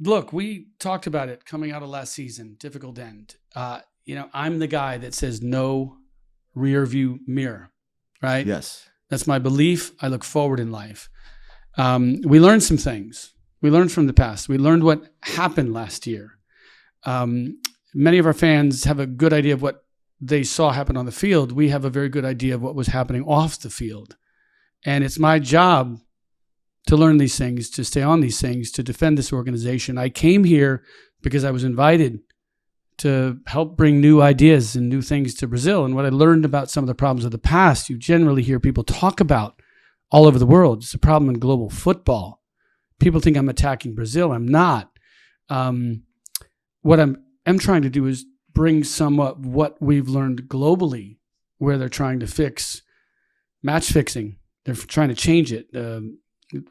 look, we talked about it coming out of last season, difficult end. I'm the guy that says no rear view mirror, right? Yes. That's my belief. I look forward in life. We learned some things. We learned from the past. We learned what happened last year. Many of our fans have a good idea of what they saw happen on the field. We have a very good idea of what was happening off the field. And it's my job to learn these things, to stay on these things, to defend this organization. I came here because I was invited to help bring new ideas and new things to Brazil. And what I learned about some of the problems of the past, you generally hear people talk about all over the world. It's a problem in global football. People think I'm attacking Brazil. I'm not. What I'm trying to do is bring some of what we've learned globally, where they're trying to fix match fixing. They're trying to change it.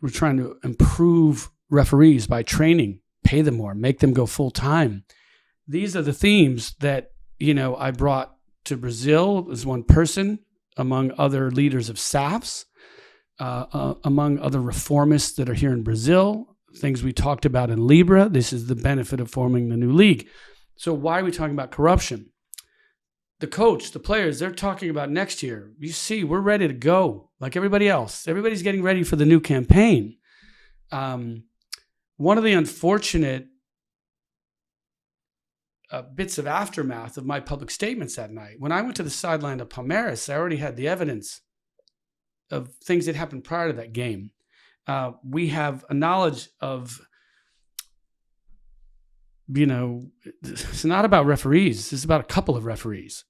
We're trying to improve referees by training, pay them more, make them go full time. These are the themes that, I brought to Brazil as one person, among other leaders of SAFs, among other reformists that are here in Brazil, things we talked about in Libra. This is the benefit of forming the new league. So why are we talking about corruption? The coach, the players, they're talking about next year. You see, we're ready to go like everybody else. Everybody's getting ready for the new campaign. One of the unfortunate bits of aftermath of my public statements that night, when I went to the sideline of Palmeiras, I already had the evidence of things that happened prior to that game. We have a knowledge of, it's not about referees. It's about a couple of referees,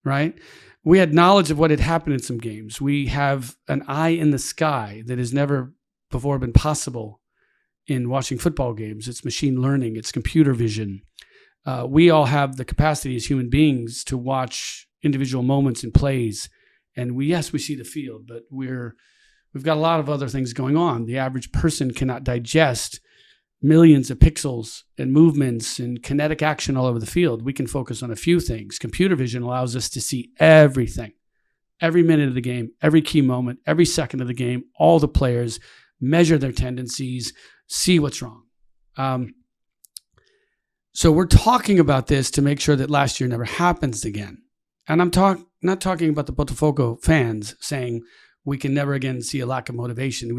right? We had knowledge of what had happened in some games. We have an eye in the sky that has never before been possible in watching football games. It's machine learning. It's computer vision. We all have the capacity as human beings to watch individual moments and plays. And we see the field, but we've got a lot of other things going on. The average person cannot digest millions of pixels and movements and kinetic action all over the field. We can focus on a few things. Computer vision allows us to see everything, every minute of the game, every key moment, every second of the game, all the players, measure their tendencies, see what's wrong. So we're talking about this to make sure that last year never happens again. And I'm not talking about the Botafogo fans saying we can never again see a lack of motivation.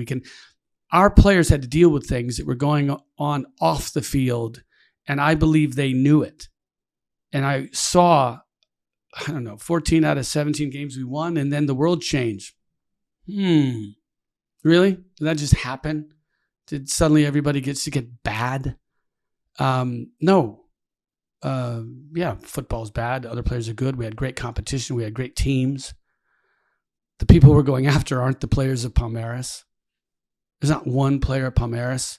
Our players had to deal with things that were going on off the field, and I believe they knew it. And I saw, 14 out of 17 games we won, and then the world changed. Really? Did that just happen? Did suddenly everybody gets to get bad? No. Football's bad. Other players are good. We had great competition. We had great teams. The people we're going after aren't the players of Palmeiras. There's not one player at Palmeiras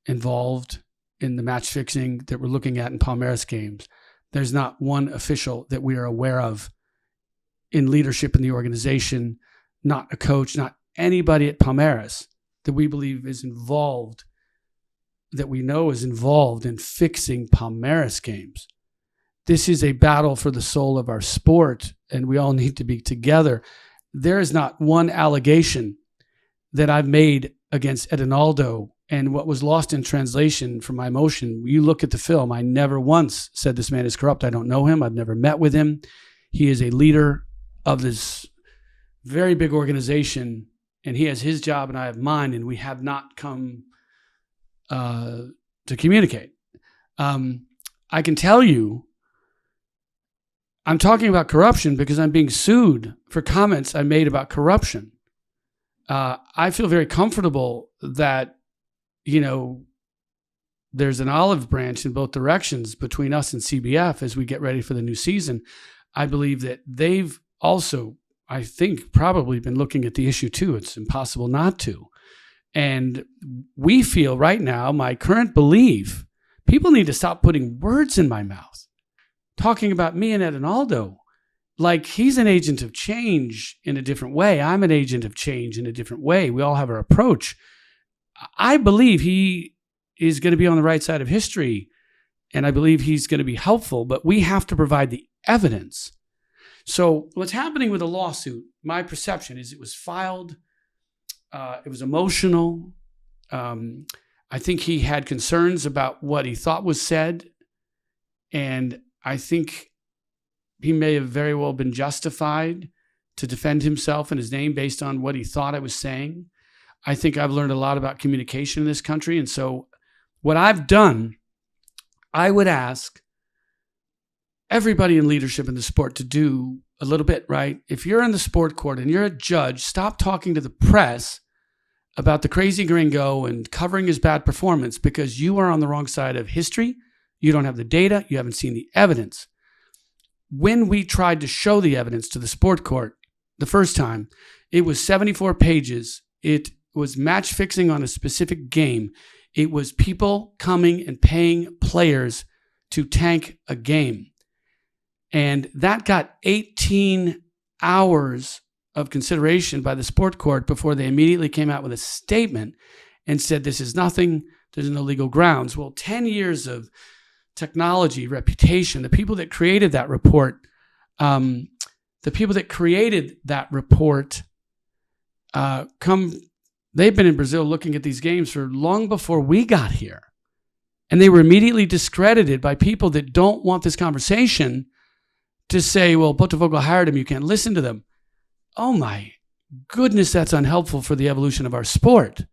involved in the match fixing that we're looking at in Palmeiras games. There's not one official that we are aware of in leadership in the organization, not a coach, not anybody at Palmeiras that we believe is involved, that we know is involved in fixing Palmeiras games. This is a battle for the soul of our sport, and we all need to be together. There is not one allegation that I've made against Edinaldo, and what was lost in translation from my emotion. You look at the film, I never once said this man is corrupt. I don't know him. I've never met with him. He is a leader of this very big organization, and he has his job and I have mine, and we have not come to communicate. I can tell you, I'm talking about corruption because I'm being sued for comments I made about corruption. I feel very comfortable that, there's an olive branch in both directions between us and CBF as we get ready for the new season. I believe that they've also, I think, probably been looking at the issue too. It's impossible not to. And we feel right now, my current belief, people need to stop putting words in my mouth, talking about me and Edinaldo. Like he's an agent of change in a different way. I'm an agent of change in a different way. We all have our approach. I believe he is going to be on the right side of history, and I believe he's going to be helpful, but we have to provide the evidence. So what's happening with the lawsuit, my perception is it was filed, it was emotional. I think he had concerns about what he thought was said, and I think he may have very well been justified to defend himself and his name based on what he thought I was saying. I think I've learned a lot about communication in this country, and so what I've done, I would ask everybody in leadership in the sport to do a little bit, right? If you're in the sport court and you're a judge, stop talking to the press about the crazy gringo and covering his bad performance, because you are on the wrong side of history. You don't have the data. You haven't seen the evidence. When we tried to show the evidence to the sport court the first time, it was 74 pages. It was match fixing on a specific game. It was people coming and paying players to tank a game. And that got 18 hours of consideration by the sport court before they immediately came out with a statement and said, this is nothing, there's no legal grounds. Well, 10 years of technology, reputation, the people that created that report, they've been in Brazil looking at these games for long before we got here. And they were immediately discredited by people that don't want this conversation to say, well, Botafogo hired him, you can't listen to them. Oh my goodness, that's unhelpful for the evolution of our sport.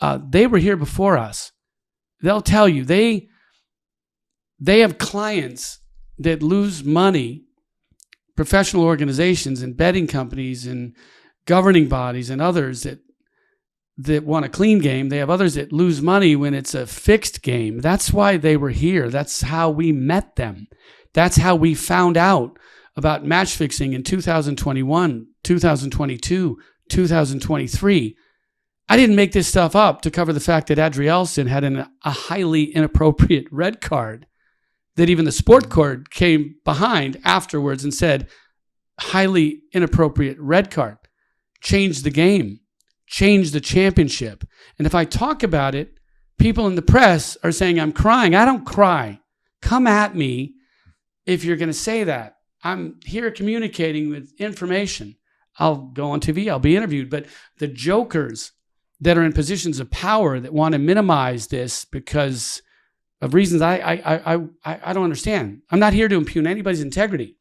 They were here before us. They'll tell you, they have clients that lose money, professional organizations and betting companies and governing bodies and others that want a clean game. They have others that lose money when it's a fixed game. That's why they were here. That's how we met them. That's how we found out about match fixing in 2021, 2022, 2023. I didn't make this stuff up to cover the fact that Adrielson had a highly inappropriate red card that even the sport court came behind afterwards and said, highly inappropriate red card, changed the game, changed the championship. And if I talk about it, people in the press are saying I'm crying. I don't cry. Come at me if you're going to say that. I'm here communicating with information. I'll go on TV, I'll be interviewed, but the jokers that are in positions of power that want to minimize this because of reasons I don't understand. I'm not here to impugn anybody's integrity.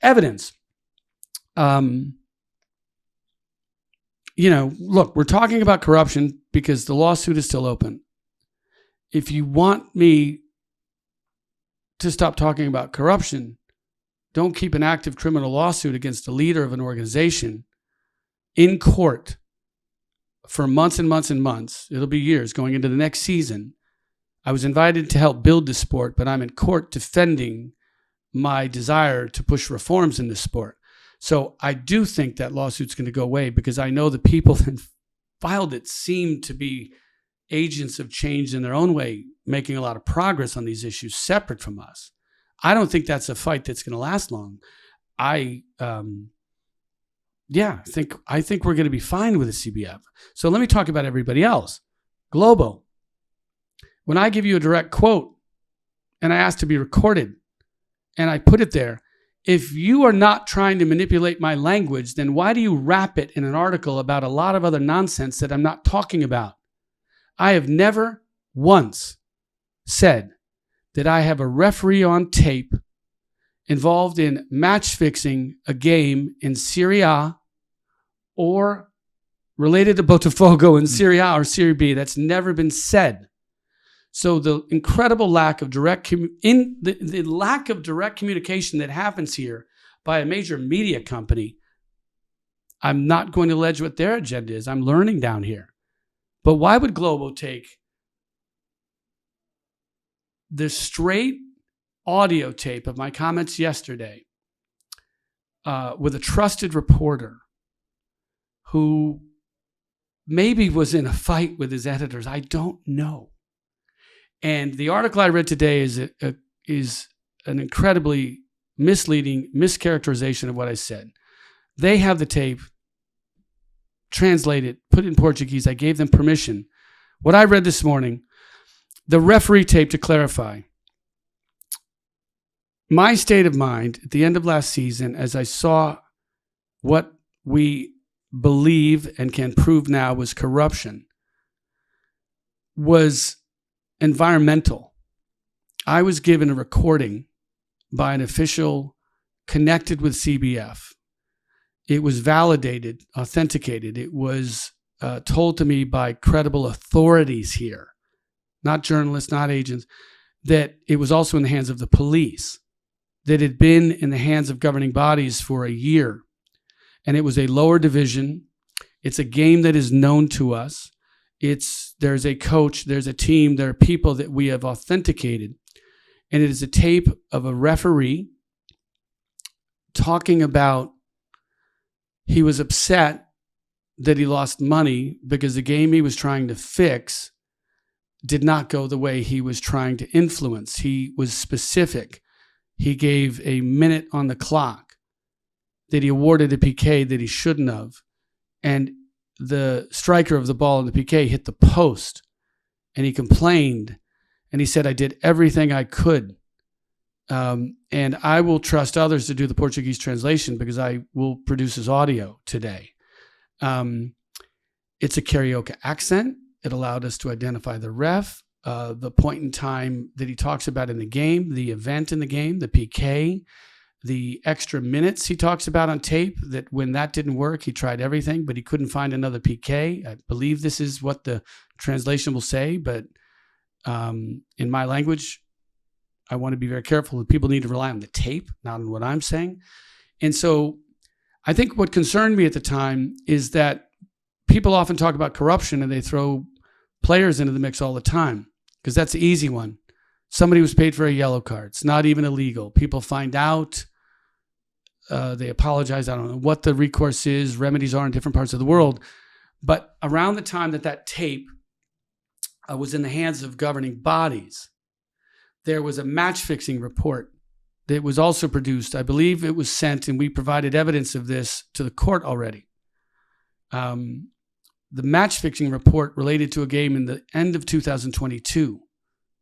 Evidence. Look, we're talking about corruption because the lawsuit is still open. If you want me to stop talking about corruption, don't keep an active criminal lawsuit against the leader of an organization in court for months and months and months. It'll be years going into the next season. I was invited to help build the sport, but I'm in court defending my desire to push reforms in this sport. So I do think that lawsuit's going to go away because I know the people that filed it seem to be agents of change in their own way, making a lot of progress on these issues separate from us. I don't think that's a fight that's going to last long. I think we're going to be fine with the CBF. So let me talk about everybody else. Globo. When I give you a direct quote and I ask to be recorded and I put it there, if you are not trying to manipulate my language, then why do you wrap it in an article about a lot of other nonsense that I'm not talking about? I have never once said that I have a referee on tape involved in match fixing a game in Serie A or related to Botafogo in Serie A or Serie B. That's never been said. So the incredible lack of direct communication that happens here by a major media company, I'm not going to allege what their agenda is. I'm learning down here. But why would Globo take the straight audio tape of my comments yesterday with a trusted reporter who maybe was in a fight with his editors? I don't know. And the article I read today is an incredibly misleading mischaracterization of what I said. They have the tape, translate it, put it in Portuguese. I gave them permission. What I read this morning, the referee tape, to clarify. My state of mind at the end of last season, as I saw what we believe and can prove now was corruption, was environmental. I was given a recording by an official connected with CBF. It was validated, authenticated. It was told to me by credible authorities here, not journalists, not agents, that it was also in the hands of the police, that it had been in the hands of governing bodies for a year. And it was a lower division. It's a game that is known to us. There's a coach, there's a team, there are people that we have authenticated. And it is a tape of a referee talking about he was upset that he lost money because the game he was trying to fix did not go the way he was trying to influence. He was specific. He gave a minute on the clock that he awarded a PK that he shouldn't have. And the striker of the ball in the PK hit the post, and he complained, and he said, I did everything I could. And I will trust others to do the Portuguese translation because I will produce his audio today. It's a karaoke accent. It allowed us to identify the ref, the point in time that he talks about in the game, the event in the game, the PK, the extra minutes he talks about on tape, that when that didn't work, he tried everything, but he couldn't find another PK. I believe this is what the translation will say, but in my language, I want to be very careful that people need to rely on the tape, not on what I'm saying. And so I think what concerned me at the time is that people often talk about corruption and they throw players into the mix all the time because that's the easy one. Somebody was paid for a yellow card. It's not even illegal. People find out. They apologize. I don't know what the recourse is. Remedies are in different parts of the world. But around the time that tape was in the hands of governing bodies, there was a match-fixing report that was also produced. I believe it was sent, and we provided evidence of this to the court already. The match-fixing report related to a game in the end of 2022.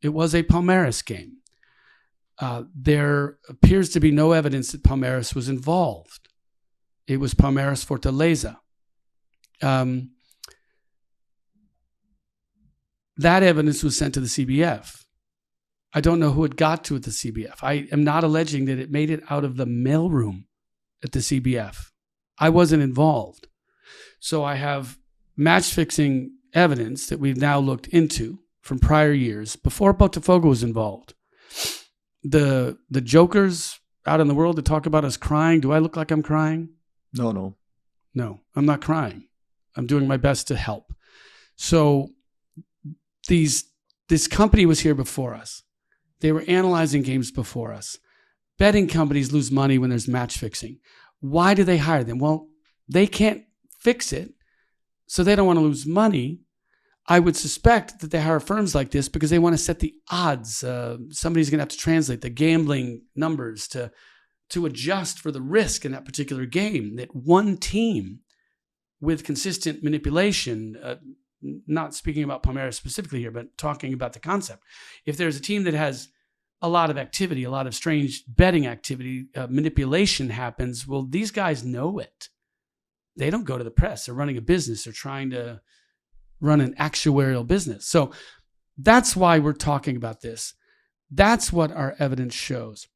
It was a Palmeiras game. There appears to be no evidence that Palmeiras was involved. It was Palmeiras Fortaleza. That evidence was sent to the CBF. I don't know who it got to at the CBF. I am not alleging that it made it out of the mailroom at the CBF. I wasn't involved. So I have match-fixing evidence that we've now looked into from prior years before Botafogo was involved. The jokers out in the world that talk about us crying, do I look like I'm crying? No, I'm not crying. I'm doing my best to help. So this company was here before us. They were analyzing games before us. Betting companies lose money when there's match fixing. Why do they hire them? Well, they can't fix it, so they don't want to lose money. I would suspect that they hire firms like this because they want to set the odds. Somebody's going to have to translate the gambling numbers to adjust for the risk in that particular game. That one team with consistent manipulation, not speaking about Palmeiras specifically here, but talking about the concept. If there's a team that has a lot of activity, a lot of strange betting activity, manipulation happens, well, these guys know it. They don't go to the press. They're running a business. They're trying to run an actuarial business. So that's why we're talking about this. That's what our evidence shows.